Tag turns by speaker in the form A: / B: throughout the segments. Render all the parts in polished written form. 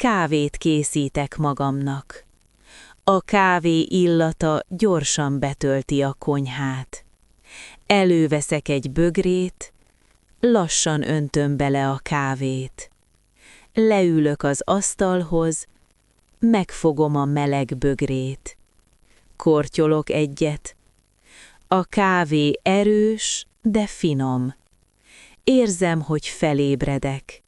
A: Kávét készítek magamnak. A kávé illata gyorsan betölti a konyhát. Előveszek egy bögrét, lassan öntöm bele a kávét. Leülök az asztalhoz, megfogom a meleg bögrét. Kortyolok egyet. A kávé erős, de finom. Érzem, hogy felébredek.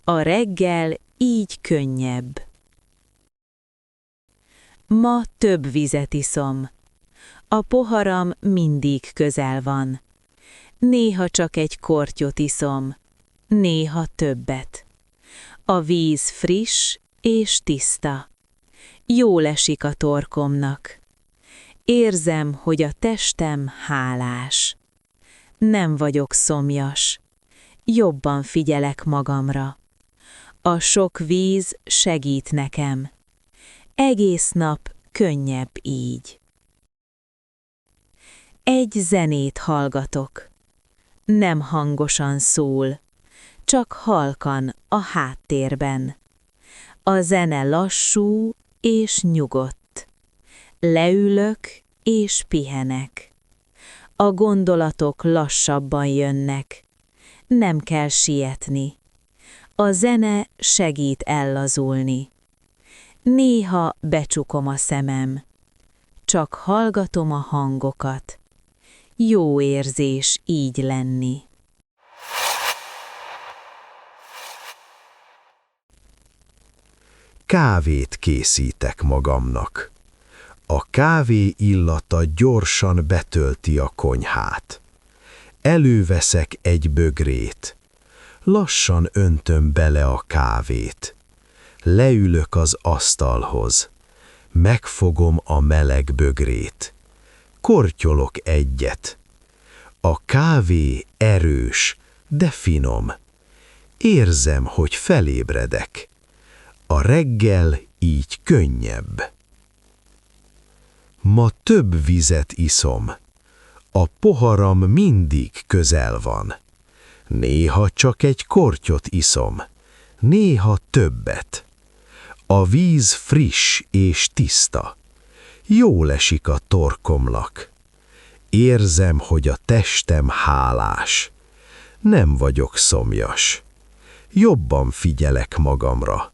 A: A reggel így könnyebb. Ma több vizet iszom. A poharam mindig közel van. Néha csak egy kortyot iszom, néha többet. A víz friss és tiszta. Jól esik a torkomnak. Érzem, hogy a testem hálás. Nem vagyok szomjas. Jobban figyelek magamra. A sok víz segít nekem. Egész nap könnyebb így. Egy zenét hallgatok. Nem hangosan szól, csak halkan a háttérben. A zene lassú és nyugodt. Leülök és pihenek. A gondolatok lassabban jönnek. Nem kell sietni. A zene segít ellazulni. Néha becsukom a szemem. Csak hallgatom a hangokat. Jó érzés így lenni.
B: Kávét készítek magamnak. A kávé illata gyorsan betölti a konyhát. Előveszek egy bögrét. Lassan öntöm bele a kávét. Leülök az asztalhoz. Megfogom a meleg bögrét. Kortyolok egyet. A kávé erős, de finom. Érzem, hogy felébredek. A reggel így könnyebb. Ma több vizet iszom. A poharam mindig közel van. Néha csak egy kortyot iszom, néha többet. A víz friss és tiszta. Jól esik a torkomnak. Érzem, hogy a testem hálás. Nem vagyok szomjas. Jobban figyelek magamra.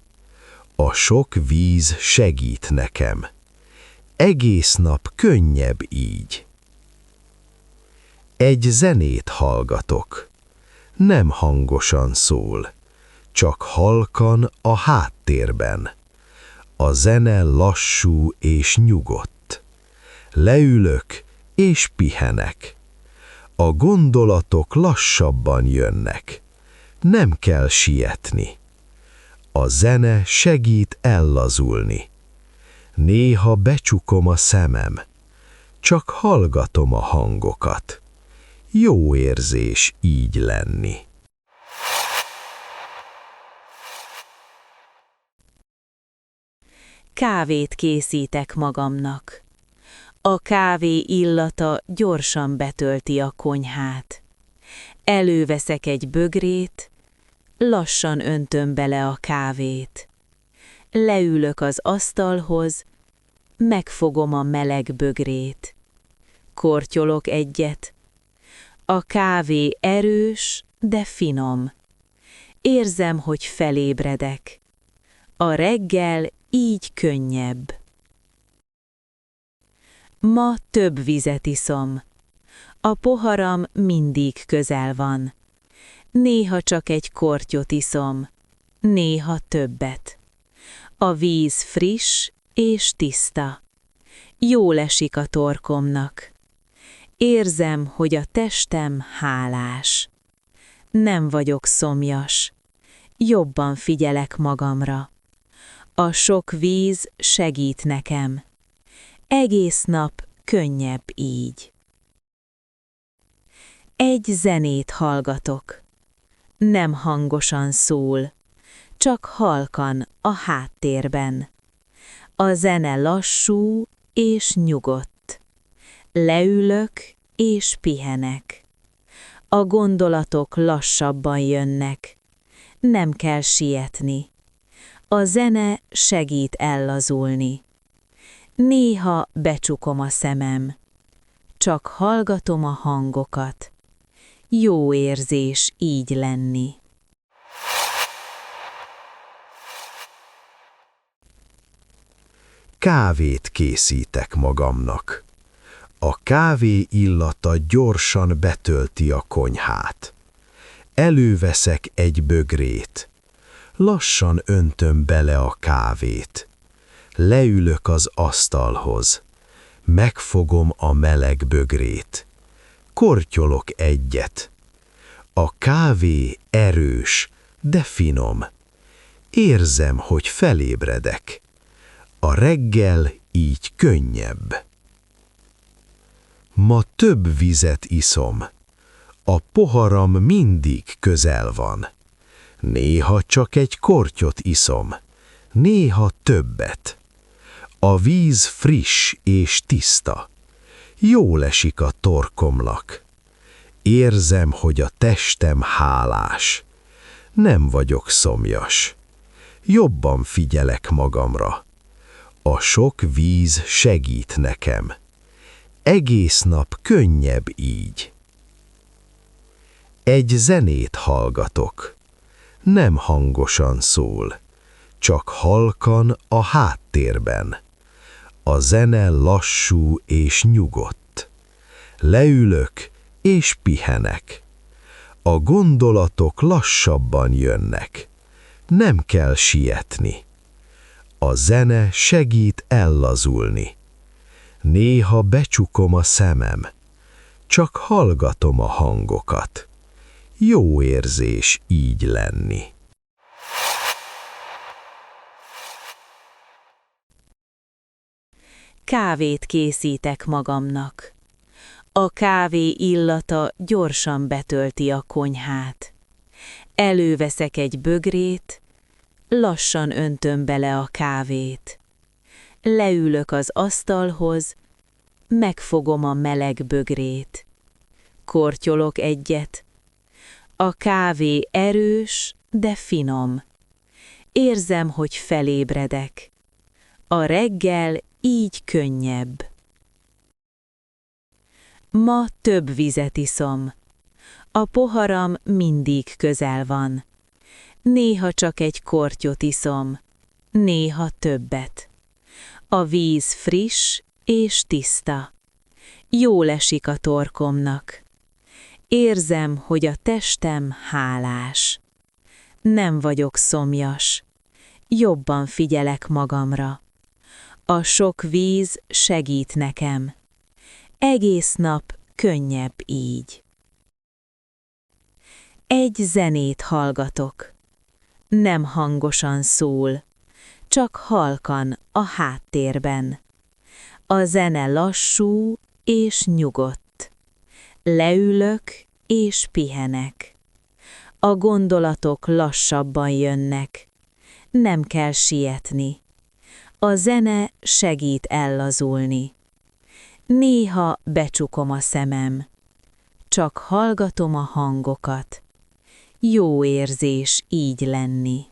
B: A sok víz segít nekem. Egész nap könnyebb így. Egy zenét hallgatok. Nem hangosan szól, csak halkan a háttérben. A zene lassú és nyugodt. Leülök és pihenek. A gondolatok lassabban jönnek. Nem kell sietni. A zene segít ellazulni. Néha becsukom a szemem. Csak hallgatom a hangokat. Jó érzés így lenni.
A: Kávét készítek magamnak. A kávé illata gyorsan betölti a konyhát. Előveszek egy bögrét, lassan öntöm bele a kávét. Leülök az asztalhoz, megfogom a meleg bögrét. Kortyolok egyet. A kávé erős, de finom. Érzem, hogy felébredek. A reggel így könnyebb. Ma több vizet iszom. A poharam mindig közel van. Néha csak egy kortyot iszom, néha többet. A víz friss és tiszta. Jól esik a torkomnak. Érzem, hogy a testem hálás. Nem vagyok szomjas. Jobban figyelek magamra. A sok víz segít nekem. Egész nap könnyebb így. Egy zenét hallgatok. Nem hangosan szól, csak halkan a háttérben. A zene lassú és nyugodt. Leülök és pihenek. A gondolatok lassabban jönnek. Nem kell sietni. A zene segít ellazulni. Néha becsukom a szemem. Csak hallgatom a hangokat. Jó érzés így lenni.
B: Kávét készítek magamnak. A kávé illata gyorsan betölti a konyhát. Előveszek egy bögrét. Lassan öntöm bele a kávét. Leülök az asztalhoz. Megfogom a meleg bögrét. Kortyolok egyet. A kávé erős, de finom. Érzem, hogy felébredek. A reggel így könnyebb. Ma több vizet iszom. A poharam mindig közel van. Néha csak egy kortyot iszom, néha többet. A víz friss és tiszta. Jól esik a torkomnak. Érzem, hogy a testem hálás. Nem vagyok szomjas. Jobban figyelek magamra. A sok víz segít nekem. Egész nap könnyebb így. Egy zenét hallgatok. Nem hangosan szól, csak halkan a háttérben. A zene lassú és nyugodt. Leülök és pihenek. A gondolatok lassabban jönnek. Nem kell sietni. A zene segít ellazulni. Néha becsukom a szemem. Csak hallgatom a hangokat. Jó érzés így lenni.
A: Kávét készítek magamnak. A kávé illata gyorsan betölti a konyhát. Előveszek egy bögrét, lassan öntöm bele a kávét. Leülök az asztalhoz, megfogom a meleg bögrét. Kortyolok egyet. A kávé erős, de finom. Érzem, hogy felébredek. A reggel így könnyebb. Ma több vizet iszom. A poharam mindig közel van. Néha csak egy kortyot iszom, néha többet. A víz friss és tiszta. Jól esik a torkomnak. Érzem, hogy a testem hálás. Nem vagyok szomjas. Jobban figyelek magamra. A sok víz segít nekem. Egész nap könnyebb így. Egy zenét hallgatok. Nem hangosan szól, csak halkan a háttérben. A zene lassú és nyugodt. Leülök és pihenek. A gondolatok lassabban jönnek. Nem kell sietni. A zene segít ellazulni. Néha becsukom a szemem. Csak hallgatom a hangokat. Jó érzés így lenni.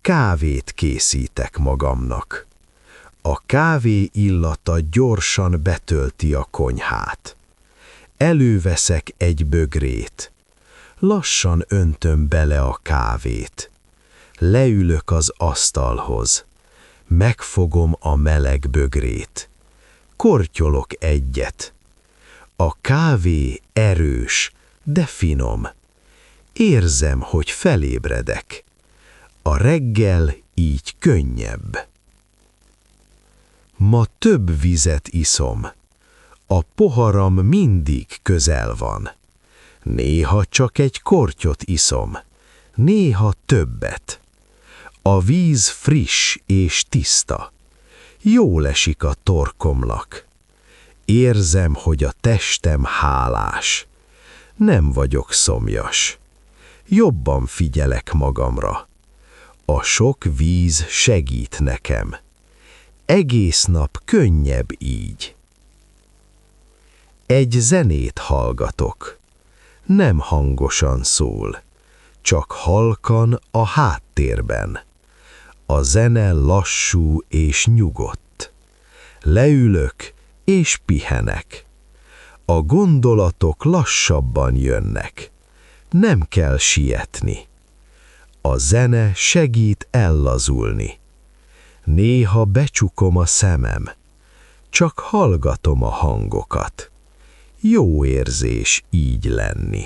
B: Kávét készítek magamnak. A kávé illata gyorsan betölti a konyhát. Előveszek egy bögrét. Lassan öntöm bele a kávét. Leülök az asztalhoz. Megfogom a meleg bögrét. Kortyolok egyet. A kávé erős, de finom. Érzem, hogy felébredek. A reggel így könnyebb. Ma több vizet iszom. A poharam mindig közel van. Néha csak egy kortyot iszom, néha többet. A víz friss és tiszta. Jól esik a torkomnak. Érzem, hogy a testem hálás. Nem vagyok szomjas. Jobban figyelek magamra. A sok víz segít nekem. Egész nap könnyebb így. Egy zenét hallgatok. nem hangosan szól, csak halkan a háttérben. A zene lassú és nyugodt. Leülök és pihenek. A gondolatok lassabban jönnek. Nem kell sietni. A zene segít ellazulni. Néha becsukom a szemem. Csak hallgatom a hangokat. Jó érzés így lenni.